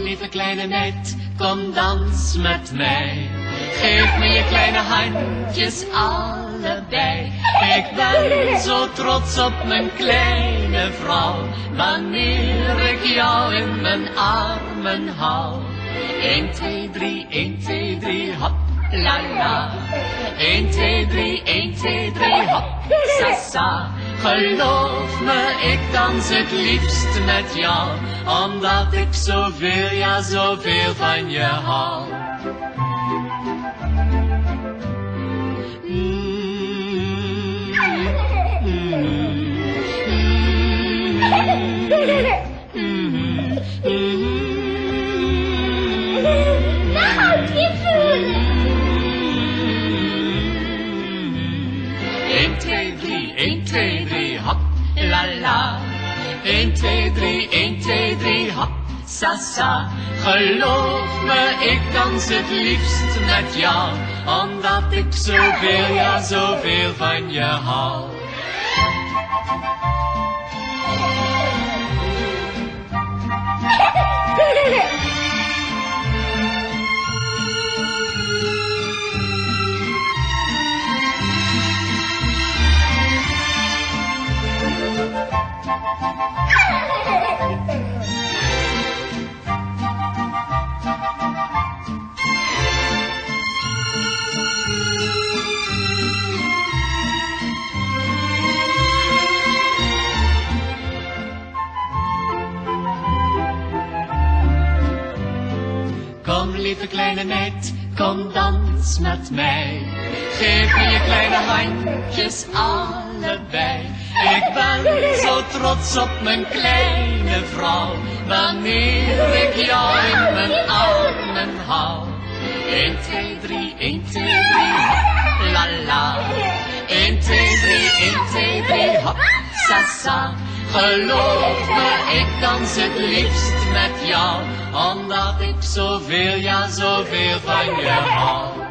lieve kleine meid, kom dans met mij. Geef me je kleine handjes allebei. Ik ben zo trots op mijn kleine vrouw, wanneer ik jou in mijn armen hou. 1, 2, 3, 1, 2, 3, hop, la la. 1, 2, 3, 1, 2, 3, hop, sa sa. Geloof me, ik dans het liefst met jou, omdat ik zoveel, ja zoveel van je hou. Nou, kippen! 1, 2, 3, 1, 2, 3, hop, la la. 1, 2, 3, 1, 2, 3, hop, sa sa. Geloof me, ik dans het liefst met jou, omdat ik zoveel, ja zoveel van je hou. Kom lieve kleine meid, kom dans met mij. Geef me je kleine handjes allebei. Ik ben zo trots op mijn kleine vrouw, wanneer ik jou in mijn armen hou. 1, 2, 3, 1, 2, 3, hop, la la. 1, 2, 3, 1, 2, 3, hop, sa sa. Geloof me, ik dans het liefst met jou, omdat ik zoveel, ja zoveel van je hou.